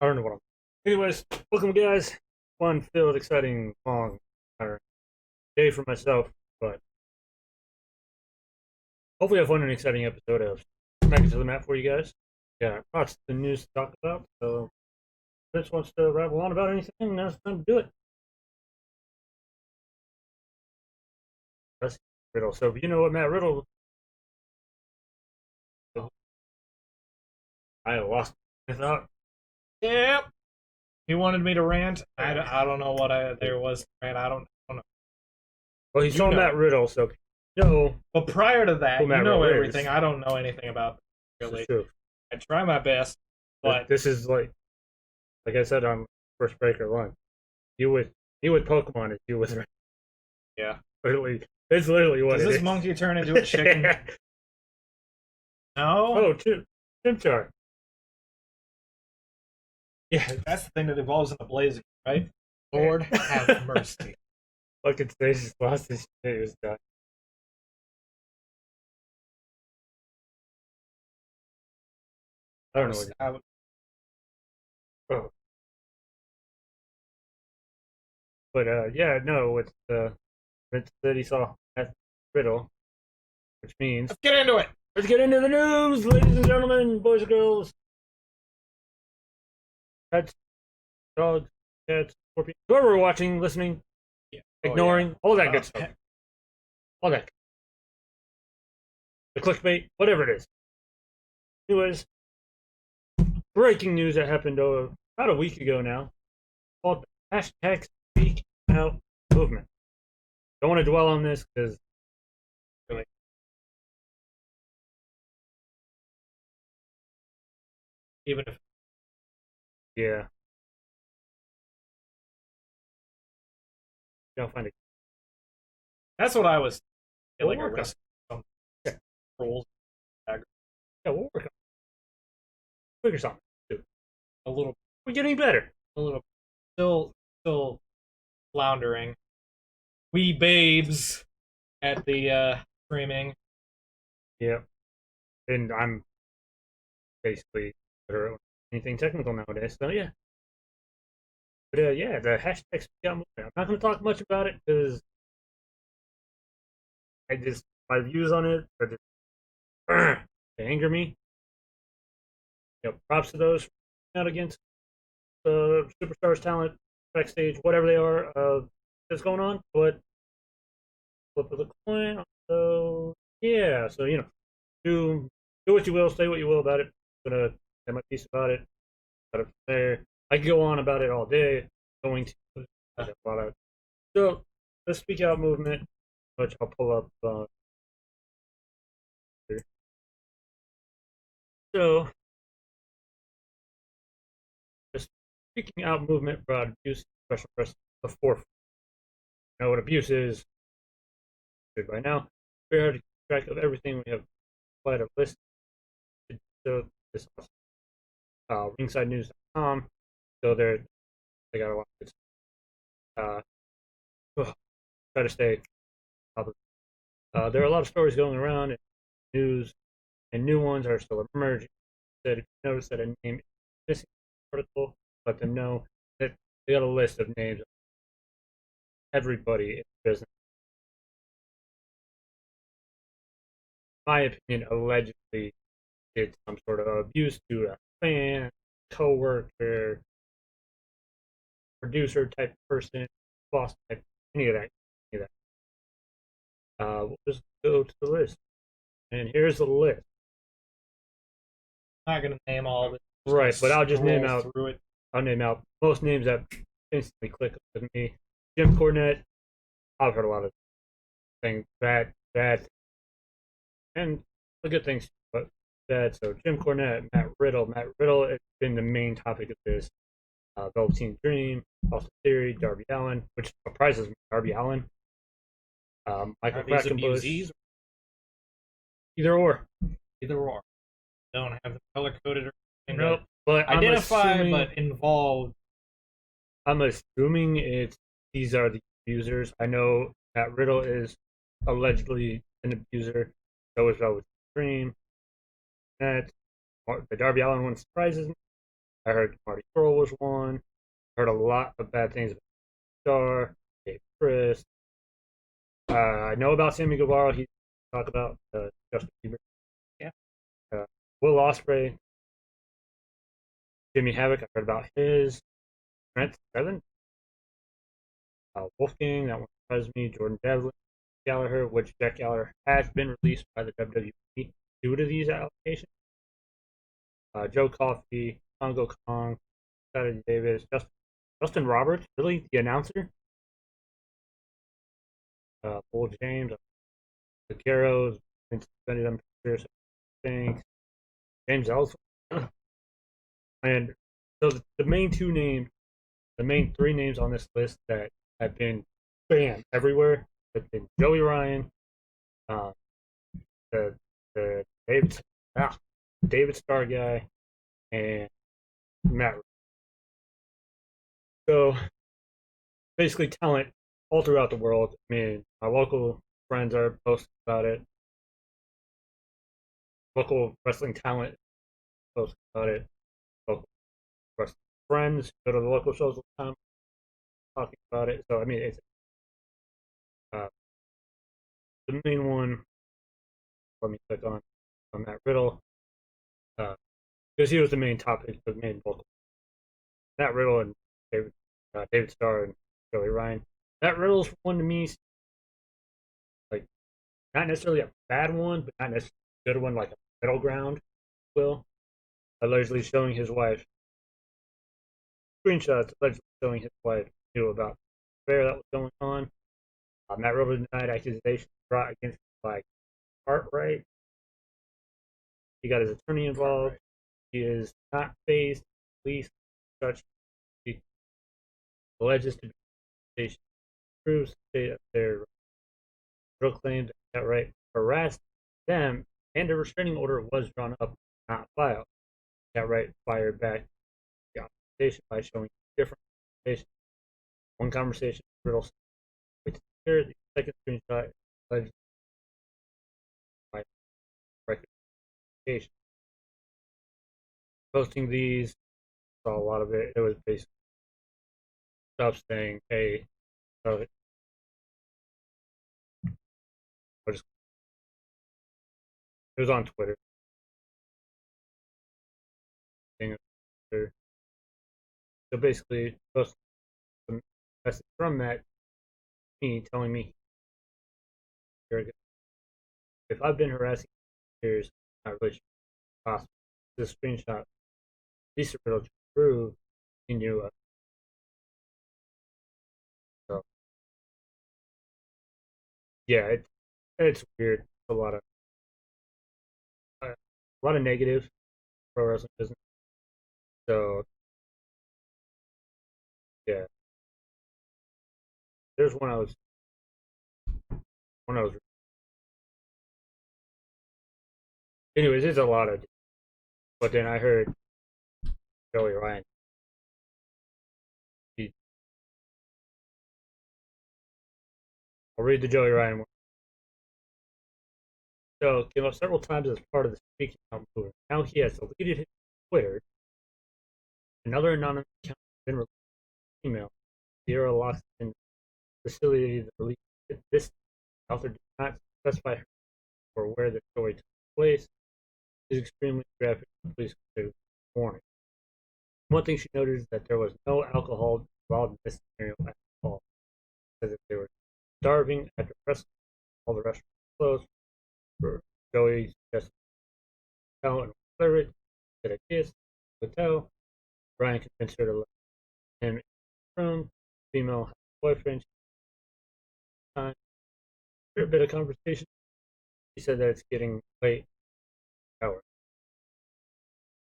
I don't know what I'm. Anyways, welcome, guys. Fun filled, exciting, long day for myself, but hopefully, I've fun and exciting episode of Back into the Map for you guys. Yeah, lots of news to talk about. So, if Vince wants to rattle on about anything, now's the time to do it. That's Riddle. So, if you know what Matt Riddle, I lost my thought. Yep. He wanted me to rant. I don't know what there was to rant. I don't know. Well, he's on Matt Riddle, so no. But prior to that, you know everything. Is. I don't know anything about this really. I try my best, but this is like I said on first breaker one. You with Pokemon as you with. Yeah. Literally, it's literally what Does it this is. monkey turn into a chicken? No. Oh, Chimchar. Yeah, that's the thing that evolves in the Blaziken, right? Lord have mercy. Fucking Stasis lost his shit. He was done. I don't know what. Oh. But yeah, no, it's Vince said he saw that riddle, which means let's get into it. Let's get into the news, ladies and gentlemen, boys and girls, pets, dogs, cats, scorpions, whoever watching, listening, ignoring, all that good stuff, all that, the clickbait, whatever it is. Anyways, breaking news that happened about a week ago now, called hashtag Speakout movement. Don't want to dwell on this because even if yeah, I'll find it. That's what I was feeling. We'll like some rules. Yeah, we'll work on it. Figure something. A little. We're getting better. A little. Still floundering. We babes at the streaming. Yeah, and I'm basically anything technical nowadays. So yeah, but yeah, the hashtag Speakout movement. I'm not going to talk much about it because my views on it are just they anger me. Props to those out against superstars, talent, backstage, whatever they are, that's going on. But flip of the coin. So yeah, so do what you will, say what you will about it. I'm gonna say my piece about it. But there, I could go on about it all day. Going to a lot of so the Speak Out movement, which I'll pull up. So the Speaking Out movement brought abuse special press to the forefront. You know what abuse is? Good by now. We're hard to keep track of everything. We have quite a list. So this ringsidenews.com. So they got a lot of good stuff. Try to stay public. There are a lot of stories going around in news, and new ones are still emerging. That if you notice that a name is missing in the article, let them know that they got a list of names of everybody in the business. In my opinion, allegedly did some sort of abuse to a fan, co-worker, producer type person, boss type, any of that. We'll just go to the list. And here's the list. I'm not going to name all of it. Right, but I'll just name out through it. I'll name out most names that instantly click with me. Jim Cornette. I've heard a lot of things bad, and the good things, but bad. So Jim Cornette, Matt Riddle. Matt Riddle has been the main topic of this. Velveteen Dream, Austin Theory, Darby Allin, which surprises me. Darby Allin. Michael Quackenbush. Either or. Don't have the color coded or anything. Nope. But identify, but involved. I'm assuming these are the abusers. I know Matt Riddle is allegedly an abuser. So is Velveteen Dream. The Darby Allin one surprises me. I heard Marty Scurll was one. Heard a lot of bad things about Star, Dave Chris. I know about Sammy Guevara. He talked about Justin Bieber. Yeah. Uh, Will Ospreay, Jimmy Havoc. I heard about his. Trent Seven, Wolfgang. That one surprised me. Jordan Devlin, Gallagher, which Jack Gallagher has been released by the WWE due to these allegations. Joe Coffey, Congo Kong, Saturday Davis, Justin Roberts, really the announcer. Bull James, the Caros, Vince defended them for things. James Ellsworth, and so the main two names, the main three names on this list that have been banned everywhere have been Joey Ryan, uh, the the David Starr guy, and Matt. So basically, talent all throughout the world. I mean, my local friends are posting about it. Local wrestling talent posting about it. Local wrestling friends go to the local shows all the time talking about it. So I mean, it's uh, the main one. Let me click on Matt Riddle because he was the main topic, the main vocal. Matt Riddle and David Starr and Joey Ryan. Matt Riddle's one to me, like not necessarily a bad one, but not necessarily a good one, like a middle ground. Will allegedly showing his wife screenshots, allegedly showing his wife knew about the affair that was going on. Matt Riddle denied accusations brought against him by Cartwright. He got his attorney involved. He is not phased, police, such. He alleges to be proves that their Riddle claimed that Cartwright harassed them, and a restraining order was drawn up, not filed. Cartwright fired back the accusation by showing different conversations. One conversation, Riddle said, here, the second screenshot alleged by recommendation. Posting these, saw a lot of it. It was basically stuff saying, "Hey, it was on Twitter." So basically, post a message from that me telling me, if I've been harassing years, not really sure possible. This screenshot, Lisa Riddle to prove he knew. So yeah, it's weird. A lot of negative pro wrestling business. So yeah, there's one I was. Anyways, there's a lot of. But then I heard Joey Ryan. He, I'll read the Joey Ryan one. So came up several times as part of the Speakout movement. Now he has deleted his Twitter. Another anonymous account has been released email. Sierra Loxton facility the release. This author did not specify or where the story took place. It is extremely graphic. Please consider warning. One thing she noted is that there was no alcohol involved in this scenario at all. Said that they were starving after wrestling, all the restaurants closed. For Joey suggested hotel and clear it, get a kiss, hotel. Brian convinced her to let him in the room. Female boyfriend. Time. After a bit of conversation, he said that it's getting late. Hour.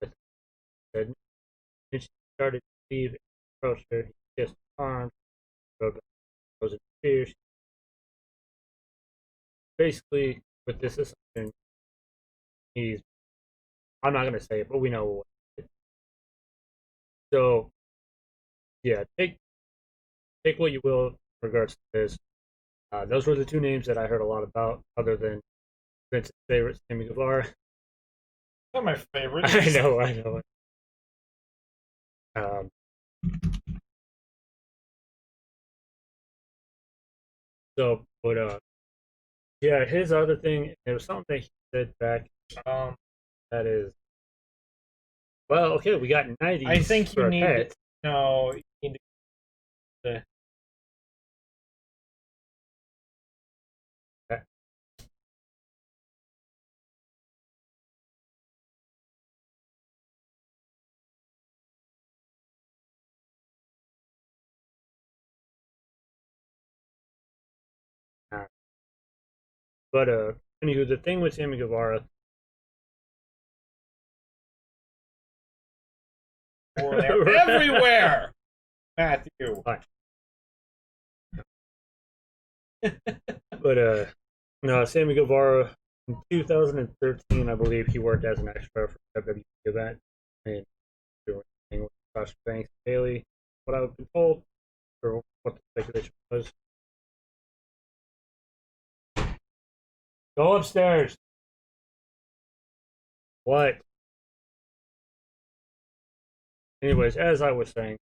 Said, and she started to leave and approached her. He kissed her arms, goes in tears. Basically, with this assumption, he's, I'm not going to say it, but we know what it is. So, yeah, take what you will in regards to this. Those were the two names that I heard a lot about, other than Vince's favorite, Sammy Guevara. They're my favorites. I know. Um, so, but yeah, his other thing, there was something that he said back. That is, well, okay, we got 90s I think for you a need pet. to, no, you need to, But anywho, the thing with Sammy Guevara, or they're everywhere, Matthew. Fine. But no, Sammy Guevara in 2013, I believe he worked as an extra for a WWE event and doing thing with Sasha Banks and Bailey. What I've been told, or what the speculation was. Go upstairs. What? Anyways, as I was saying,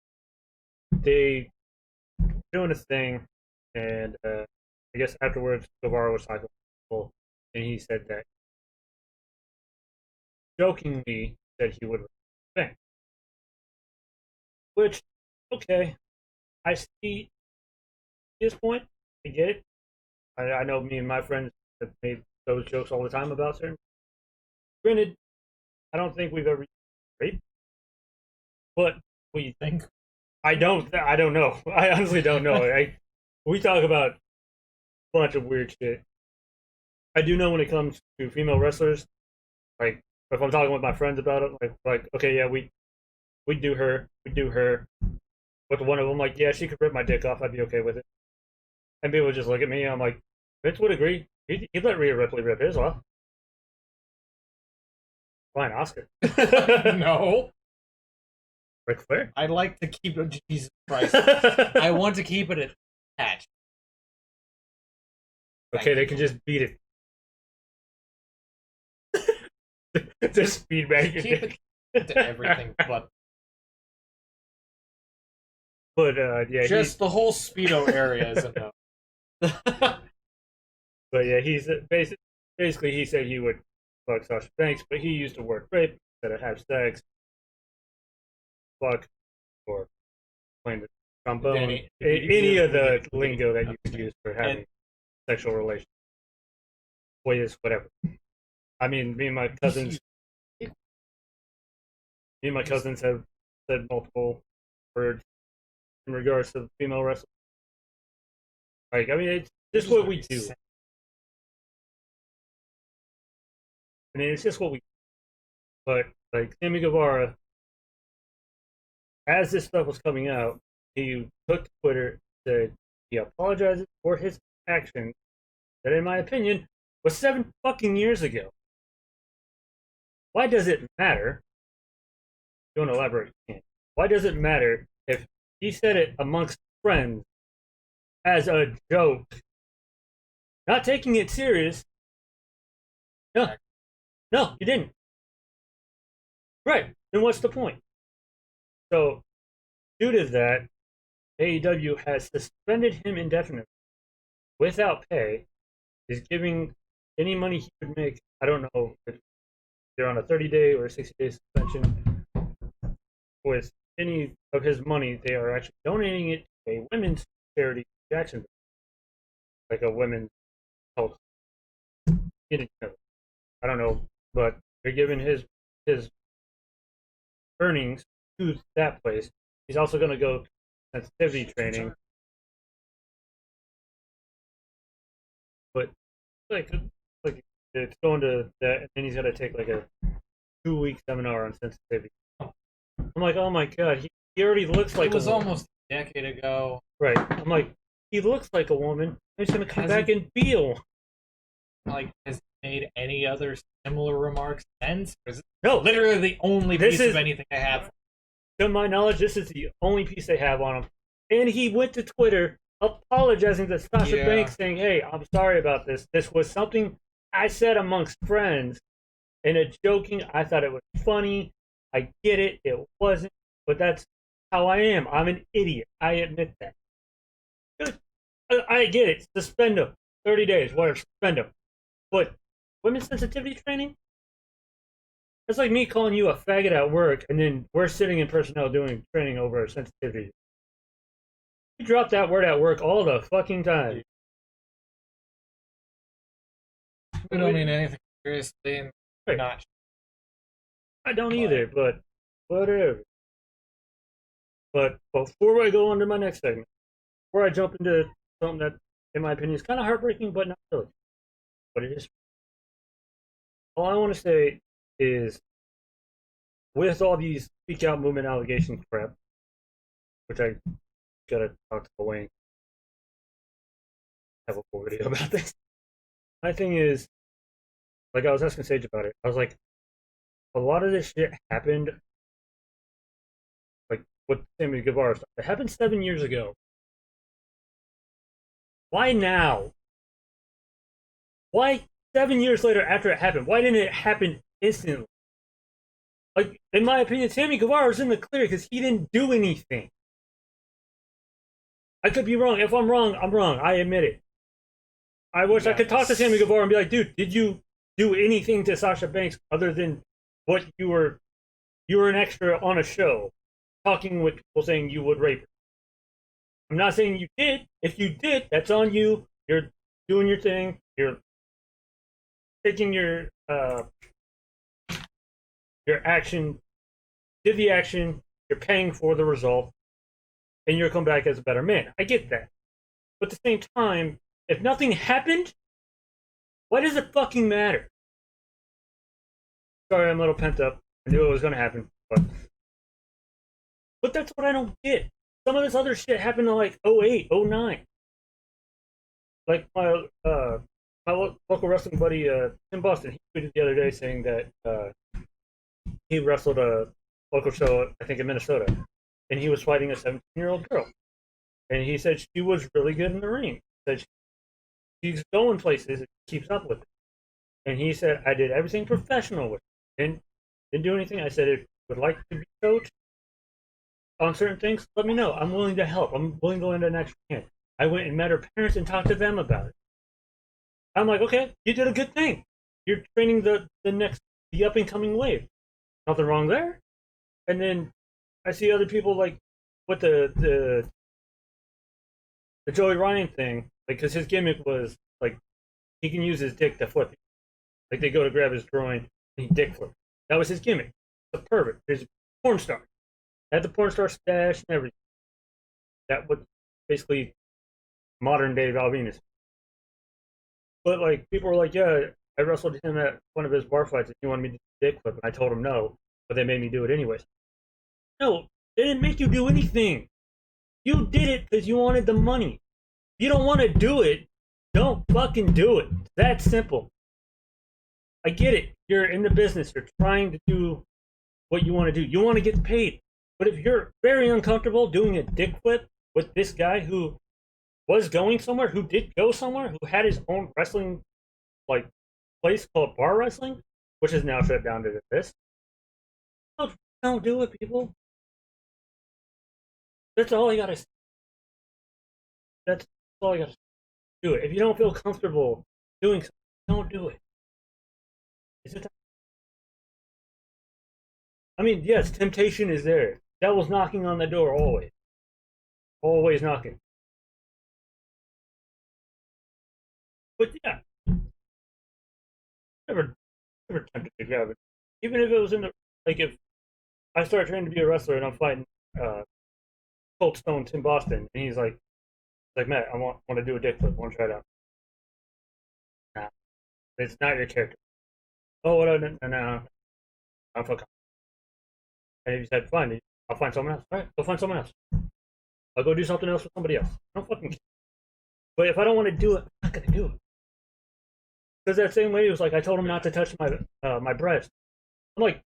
they doing a thing, and I guess afterwards Guevara was talking to people, and he said that jokingly that he would think, which okay, I see his point. I get it. I know me and my friends have made those jokes all the time about certain. Granted, I don't think we've ever raped, but we Think I don't. I don't know. I honestly don't know. We talk about a bunch of weird shit. I do know when it comes to female wrestlers, like if I'm talking with my friends about it, like okay, yeah, we do her, we do her. With one of them, like yeah, she could rip my dick off. I'd be okay with it. And people would just look at me. I'm like, Vince would agree. He'd let Rhea Ripley rip his off. Fine, Oscar. no. Ric Flair. I'd like to keep it. Jesus Christ! I want to keep it attached. Okay, they can just beat it. Just feedback your Keep dick. it to everything, but yeah, just the whole Speedo area is enough. but yeah, he's basically he said he would fuck Sasha Banks, but he used to work rape instead of have sex, fuck, or playing the trombone. Any of the lingo that you could use for having sexual relations. Boys, whatever. I mean, me and my cousins have said multiple words in regards to female wrestling. Like, I mean, it's just what we do. I mean, it's just what we do. But, like, Sammy Guevara, as this stuff was coming out, he took to Twitter, said he apologizes for his actions that, in my opinion, was 7 fucking years ago. Why does it matter? Don't elaborate. Why does it matter if he said it amongst friends as a joke, not taking it serious? No, he didn't. Right. Then what's the point? So, due to that, AEW has suspended him indefinitely without pay. Is giving any money he could make. I don't know if they're on a 30-day or a 60-day suspension. With any of his money, they are actually donating it to a women's charity in Jacksonville, like a women's health. I don't know, but they're giving his earnings to that place. He's also going to go sensitivity training, but like it's going to that, and then he's going to take like a 2-week seminar on sensitivity. I'm like, oh my god, he already looks like it was a woman. almost a decade ago. Right. I'm like, he looks like a woman. He's going to come back and feel. Like, has he made any other similar remarks since? No, literally the only piece of anything I have. To my knowledge, this is the only piece they have on him. And he went to Twitter apologizing to Sasha Banks, saying, "Hey, I'm sorry about this. This was something I said amongst friends, and a joking. I thought it was funny. I get it. It wasn't, but that's how I am. I'm an idiot. I admit that. I get it. Suspend them. 30 days, whatever. Suspend them. But women's sensitivity training? It's like me calling you a faggot at work, and then we're sitting in personnel doing training over sensitivity. You drop that word at work all the fucking time. We don't mean anything seriously, and Right. not. I don't either, but whatever. But before I go on to my next segment, before I jump into something that, in my opinion, is kind of heartbreaking, but not really. But it is. All I want to say is, with all these speak out movement allegation crap, which I gotta talk to Wayne, have a full video about this. My thing is, like I was asking Sage about it, I was like, a lot of this shit happened, like with Sammy Guevara stuff. It happened 7 years ago. Why now? Why 7 years later after it happened? Why didn't it happen instantly? Like, in my opinion, Sammy Guevara was in the clear because he didn't do anything. I could be wrong. If I'm wrong, I'm wrong. I admit it. I wish I could talk to Sammy Guevara and be like, dude, did you do anything to Sasha Banks other than what you were an extra on a show talking with people saying you would rape her? I'm not saying you did. If you did, that's on you. You're doing your thing. You're taking your action, did the action, you're paying for the result, and you'll come back as a better man. I get that. But at the same time, if nothing happened, why does it fucking matter? Sorry, I'm a little pent up. I knew it was going to happen. But that's what I don't get. Some of this other shit happened in like 08, 09. Like my local wrestling buddy, Tim Boston, he tweeted the other day saying that he wrestled a local show, I think in Minnesota, and he was fighting a 17-year-old girl. And he said she was really good in the ring. He said she's going places and keeps up with it. And he said, I did everything professional with it. Didn't do anything. I said, if you would like to be coached on certain things, let me know. I'm willing to help. I'm willing to lend an extra hand. I went and met her parents and talked to them about it. I'm like, okay, you did a good thing. You're training the up and coming wave. Nothing wrong there. And then I see other people like with the Joey Ryan thing, like, because his gimmick was like he can use his dick to flip. Like they go to grab his groin and he dick flip. That was his gimmick. The pervert. He's a porn star. Had the porn star stash and everything. That was basically modern day Val Venus. But like people were like, yeah, I wrestled him at one of his bar fights and he wanted me to dick flip, and I told him no, but they made me do it anyways. No, they didn't make you do anything. You did it because you wanted the money. If you don't want to do it, don't fucking do it. That simple. I get it. You're in the business. You're trying to do what you want to do. You want to get paid. But if you're very uncomfortable doing a dick flip with this guy who was going somewhere, who did go somewhere, who had his own wrestling like place called bar wrestling, which is now shut down to this, don't do it, people. That's all I gotta say. That's all I gotta say. Do it. If you don't feel comfortable doing something, don't do it. Is it? I mean, yes, temptation is there. Devil's knocking on the door always. Always knocking. But yeah, never tempted to grab it. Even if it was in the, like, if I start training to be a wrestler and I'm fighting Cold Stone Tim Boston, and he's like, Matt, I want to do a dick flip. I want to try it out. Nah, it's not your character. Oh, what? No, I'm fucking. And if you said, fine, I'll find someone else. All right, go find someone else. I'll go do something else with somebody else. I don't fucking care. But if I don't want to do it, I'm not gonna do it. Because that same lady was like, I told him not to touch my my breast. I'm like,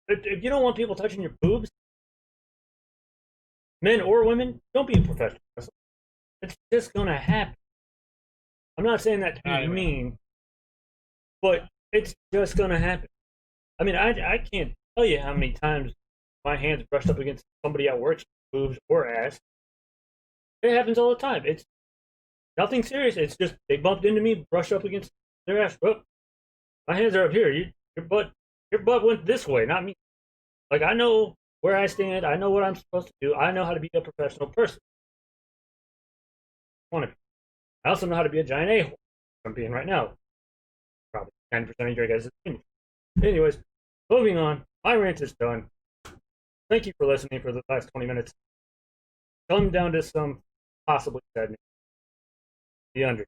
if you don't want people touching your boobs, men or women, don't be a professional wrestler. It's just gonna happen. I'm not saying that to be mean, but it's just gonna happen. I mean, I can't tell you how many times my hands brushed up against somebody at work, boobs or ass. It happens all the time. It's nothing serious. It's just they bumped into me, brushed up against their ass. Whoop, my hands are up here. Your butt went this way, not me. Like I know where I stand. I know what I'm supposed to do. I know how to be a professional person. I also know how to be a giant a-hole. I'm being right now. Probably 10% of your guys' opinion. Anyways, moving on. My rant is done. Thank you for listening for the last 20 minutes. Come down to some possibly sadness. The under.